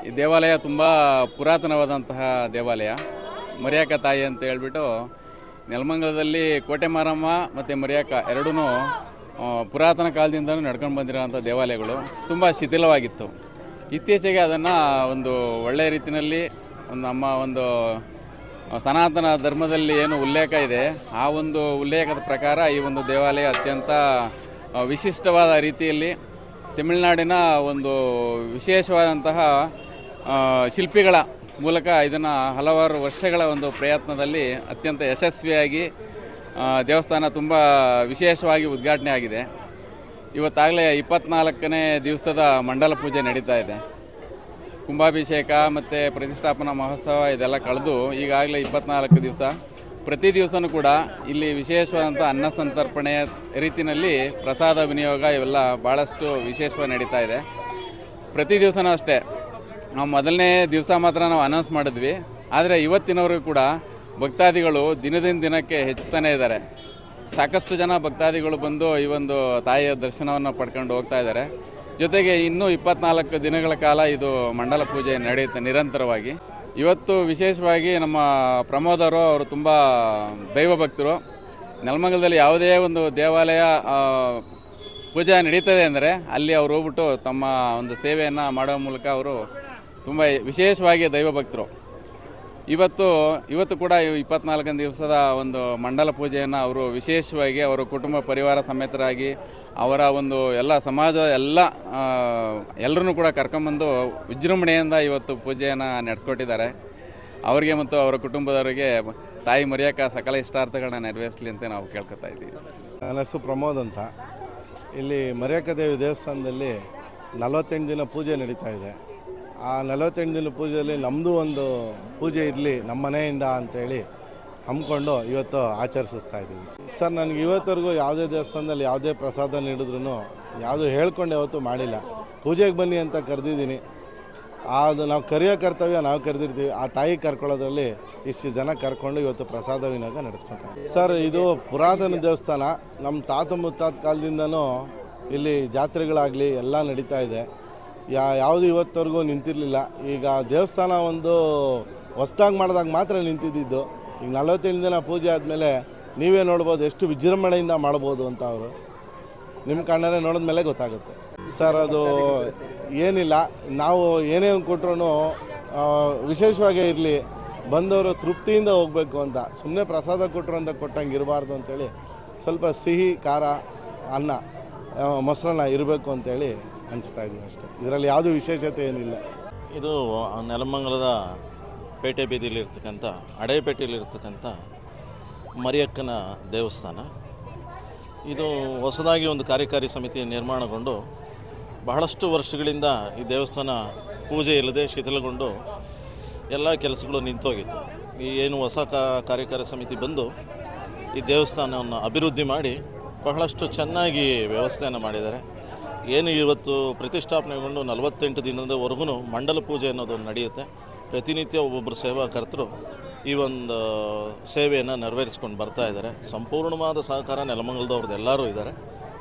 ಈ ದೇವಾಲಯ ತುಂಬ ಪುರಾತನವಾದಂತಹ ದೇವಾಲಯ. ಮರಿಯಾಕ ತಾಯಿ ಅಂತ ಹೇಳ್ಬಿಟ್ಟು ನೆಲಮಂಗಲದಲ್ಲಿ ಕೋಟೆ ಮಾರಮ್ಮ ಮತ್ತು ಮರಿಯಾಕ ಎರಡೂ ಪುರಾತನ ಕಾಲದಿಂದಲೂ ನಡ್ಕೊಂಡು ಬಂದಿರೋಂಥ ದೇವಾಲಯಗಳು ತುಂಬ ಶಿಥಿಲವಾಗಿತ್ತು. ಇತ್ತೀಚೆಗೆ ಅದನ್ನು ಒಂದು ಒಳ್ಳೆಯ ರೀತಿಯಲ್ಲಿ ನಮ್ಮ ಒಂದು ಸನಾತನ ಧರ್ಮದಲ್ಲಿ ಏನು ಉಲ್ಲೇಖ ಇದೆ ಆ ಒಂದು ಉಲ್ಲೇಖದ ಪ್ರಕಾರ ಈ ಒಂದು ದೇವಾಲಯ ಅತ್ಯಂತ ವಿಶಿಷ್ಟವಾದ ರೀತಿಯಲ್ಲಿ ತಮಿಳುನಾಡಿನ ಒಂದು ವಿಶೇಷವಾದಂತಹ ಶಿಲ್ಪಿಗಳ ಮೂಲಕ ಇದನ್ನು ಹಲವಾರು ವರ್ಷಗಳ ಒಂದು ಪ್ರಯತ್ನದಲ್ಲಿ ಅತ್ಯಂತ ಯಶಸ್ವಿಯಾಗಿ ದೇವಸ್ಥಾನ ತುಂಬ ವಿಶೇಷವಾಗಿ ಉದ್ಘಾಟನೆ ಆಗಿದೆ. ಇವತ್ತಾಗಲೇ 24ನೇ ದಿವಸದ ಮಂಡಲ ಪೂಜೆ ನಡೀತಾ ಇದೆ. ಕುಂಭಾಭಿಷೇಕ ಮತ್ತು ಪ್ರತಿಷ್ಠಾಪನಾ ಮಹೋತ್ಸವ ಇದೆಲ್ಲ ಕಳೆದು ಈಗಾಗಲೇ 24 ದಿವಸ. ಪ್ರತಿ ದಿವಸನೂ ಕೂಡ ಇಲ್ಲಿ ವಿಶೇಷವಾದಂಥ ಅನ್ನ ಸಂತರ್ಪಣೆಯ ರೀತಿಯಲ್ಲಿ ಪ್ರಸಾದ ವಿನಿಯೋಗ ಇವೆಲ್ಲ ಭಾಳಷ್ಟು ವಿಶೇಷವಾಗಿ ನಡೀತಾ ಇದೆ. ಪ್ರತಿ ದಿವಸನೂ ಅಷ್ಟೇ. ನಾವು ಮೊದಲನೇ ದಿವಸ ಮಾತ್ರ ನಾವು ಅನೌನ್ಸ್ ಮಾಡಿದ್ವಿ, ಆದರೆ ಇವತ್ತಿನವರೆಗೂ ಕೂಡ ಭಕ್ತಾದಿಗಳು ದಿನಕ್ಕೆ ಹೆಚ್ಚುತ್ತಾನೆ ಇದ್ದಾರೆ. ಸಾಕಷ್ಟು ಜನ ಭಕ್ತಾದಿಗಳು ಬಂದು ಈ ಒಂದು ತಾಯಿಯ ದರ್ಶನವನ್ನು ಪಡ್ಕೊಂಡು ಹೋಗ್ತಾ ಇದ್ದಾರೆ. ಜೊತೆಗೆ ಇನ್ನೂ 24 ದಿನಗಳ ಕಾಲ ಇದು ಮಂಡಲ ಪೂಜೆ ನಡೆಯುತ್ತೆ ನಿರಂತರವಾಗಿ. ಇವತ್ತು ವಿಶೇಷವಾಗಿ ನಮ್ಮ ಪ್ರಮೋದ್ ಅವರು ತುಂಬ ದೈವ ಭಕ್ತರು. ನೆಲಮಂಗಲದಲ್ಲಿ ಯಾವುದೇ ಒಂದು ದೇವಾಲಯ ಪೂಜೆ ನಡೀತದೆ ಅಂದರೆ ಅಲ್ಲಿ ಅವರು ಹೋಗ್ಬಿಟ್ಟು ತಮ್ಮ ಒಂದು ಸೇವೆಯನ್ನು ಮಾಡೋ ಮೂಲಕ ಅವರು ತುಂಬ ವಿಶೇಷವಾಗಿ ದೈವ ಭಕ್ತರು. ಇವತ್ತು ಕೂಡ 24ನೇ ದಿವಸದ ಒಂದು ಮಂಡಲ ಪೂಜೆಯನ್ನು ಅವರು ವಿಶೇಷವಾಗಿ ಅವರ ಕುಟುಂಬ ಪರಿವಾರ ಸಮೇತರಾಗಿ ಅವರ ಒಂದು ಎಲ್ಲ ಸಮಾಜ ಎಲ್ಲರನ್ನೂ ಕೂಡ ಕರ್ಕೊಂಬಂದು ವಿಜೃಂಭಣೆಯಿಂದ ಇವತ್ತು ಪೂಜೆಯನ್ನು ನಡೆಸ್ಕೊಟ್ಟಿದ್ದಾರೆ. ಅವರಿಗೆ ಮತ್ತು ಅವರ ಕುಟುಂಬದವರಿಗೆ ತಾಯಿ ಮರಿಯಾಕ ಸಕಲ ಇಷ್ಟಾರ್ಥಗಳನ್ನ ನೆರವೇರಿಸಲಿ ಅಂತ ನಾವು ಕೇಳ್ಕೊತಾ ಇದ್ದೀವಿ. ನನ್ನ ಹೆಸರು ಪ್ರಮೋದ್ ಅಂತ. ಇಲ್ಲಿ ಮರಿಯಾಕ ದೇವಿ ದೇವಸ್ಥಾನದಲ್ಲಿ 48 ದಿನ ಪೂಜೆ ನಡೀತಾ ಇದೆ. ಆ 48 ದಿನ ಪೂಜೆಯಲ್ಲಿ ನಮ್ಮದು ಒಂದು ಪೂಜೆ ಇರಲಿ ನಮ್ಮ ಮನೆಯಿಂದ ಅಂತೇಳಿ ಹಮ್ಮಿಕೊಂಡು ಇವತ್ತು ಆಚರಿಸ್ತಾ ಇದ್ದೀವಿ. ಸರ್, ನನಗೆ ಇವತ್ತವರೆಗೂ ಯಾವುದೇ ದೇವಸ್ಥಾನದಲ್ಲಿ ಯಾವುದೇ ಪ್ರಸಾದ ನೀಡಿದ್ರೂ ಯಾವುದು ಹೇಳ್ಕೊಂಡು ಯಾವತ್ತೂ ಮಾಡಿಲ್ಲ. ಪೂಜೆಗೆ ಬನ್ನಿ ಅಂತ ಕರೆದಿದ್ದೀನಿ. ಅದು ನಾವು ಕರೆಯೋ ಕರ್ತವ್ಯ ನಾವು ಕರೆದಿರ್ತೀವಿ. ಆ ತಾಯಿ ಕರ್ಕೊಳ್ಳೋದ್ರಲ್ಲಿ ಇಷ್ಟು ಜನ ಕರ್ಕೊಂಡು ಇವತ್ತು ಪ್ರಸಾದ ವಿನಿಯೋಗ ನಡೆಸ್ಕೊತಾರೆ. ಸರ್, ಇದು ಪುರಾತನ ದೇವಸ್ಥಾನ. ನಮ್ಮ ತಾತ ಮುತ್ತಾದ ಕಾಲದಿಂದನೂ ಇಲ್ಲಿ ಜಾತ್ರೆಗಳಾಗಲಿ ಎಲ್ಲ ನಡೀತಾ ಇದೆ. ಯಾವುದು ಇವತ್ತವರೆಗೂ ನಿಂತಿರಲಿಲ್ಲ. ಈಗ ದೇವಸ್ಥಾನ ಒಂದು ಹೊಸ್ದಾಗಿ ಮಾಡಿದಾಗ ಮಾತ್ರ ನಿಂತಿದ್ದಿದ್ದು. ಈಗ 48 ದಿನ ಪೂಜೆ ಆದಮೇಲೆ ನೀವೇ ನೋಡ್ಬೋದು ಎಷ್ಟು ವಿಜೃಂಭಣೆಯಿಂದ ಮಾಡ್ಬೋದು ಅಂತ. ಅವರು ನಿಮ್ಮ ಕಣ್ಣಲ್ಲೇ ನೋಡಿದ್ಮೇಲೆ ಗೊತ್ತಾಗುತ್ತೆ. ಸರ್, ಅದು ಏನಿಲ್ಲ, ನಾವು ಏನೇನು ಕೊಟ್ಟರು ವಿಶೇಷವಾಗೇ ಇರಲಿ, ಬಂದವರು ತೃಪ್ತಿಯಿಂದ ಹೋಗಬೇಕು ಅಂತ. ಸುಮ್ಮನೆ ಪ್ರಸಾದ ಕೊಟ್ಟರು ಅಂತ ಕೊಟ್ಟಂಗೆ ಇರಬಾರ್ದು ಅಂಥೇಳಿ ಸ್ವಲ್ಪ ಸಿಹಿ ಖಾರ ಅನ್ನ ಮೊಸರನ್ನ ಇರಬೇಕು ಅಂತೇಳಿ ಅನಿಸ್ತಾ ಇದ್ದೀವಿ ಅಷ್ಟೇ. ಇದರಲ್ಲಿ ಯಾವುದೂ ವಿಶೇಷತೆ ಏನಿಲ್ಲ. ಇದು ನೆಲಮಂಗಲದ ಪೇಟೆ ಬೀದಿಲಿರ್ತಕ್ಕಂಥ ಅಡೇಪೇಟೆಯಲ್ಲಿರ್ತಕ್ಕಂಥ ಮರಿಯಕ್ಕನ ದೇವಸ್ಥಾನ. ಇದು ಹೊಸದಾಗಿ ಒಂದು ಕಾರ್ಯಕಾರಿ ಸಮಿತಿ ನಿರ್ಮಾಣಗೊಂಡು ಬಹಳಷ್ಟು ವರ್ಷಗಳಿಂದ ಈ ದೇವಸ್ಥಾನ ಪೂಜೆ ಇಲ್ಲದೆ ಶಿಥಿಲಗೊಂಡು ಎಲ್ಲ ಕೆಲಸಗಳು ನಿಂತೋಗಿತ್ತು. ಈ ಏನು ಹೊಸ ಕಾರ್ಯಕಾರಿ ಸಮಿತಿ ಬಂದು ಈ ದೇವಸ್ಥಾನವನ್ನು ಅಭಿವೃದ್ಧಿ ಮಾಡಿ ಬಹಳಷ್ಟು ಚೆನ್ನಾಗಿ ವ್ಯವಸ್ಥೆಯನ್ನು ಮಾಡಿದ್ದಾರೆ. ಏನು ಇವತ್ತು ಪ್ರತಿಷ್ಠಾಪನೆಗೊಂಡು 48 ದಿನದವರೆಗೂ ಮಂಡಲ ಪೂಜೆ ಅನ್ನೋದು ನಡೆಯುತ್ತೆ. ಪ್ರತಿನಿತ್ಯ ಒಬ್ಬೊಬ್ಬರು ಸೇವಾಕರ್ತರು ಈ ಒಂದು ಸೇವೆಯನ್ನು ನೆರವೇರಿಸ್ಕೊಂಡು ಬರ್ತಾ ಇದ್ದಾರೆ. ಸಂಪೂರ್ಣವಾದ ಸಹಕಾರ ನೆಲಮಂಗಲದವ್ರದ್ದು ಎಲ್ಲರೂ ಇದ್ದಾರೆ.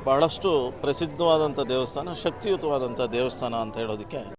ಬಹಳಷ್ಟು ಪ್ರಸಿದ್ಧವಾದಂಥ ದೇವಸ್ಥಾನ, ಶಕ್ತಿಯುತವಾದಂಥ ದೇವಸ್ಥಾನ ಅಂತ ಹೇಳೋದಕ್ಕೆ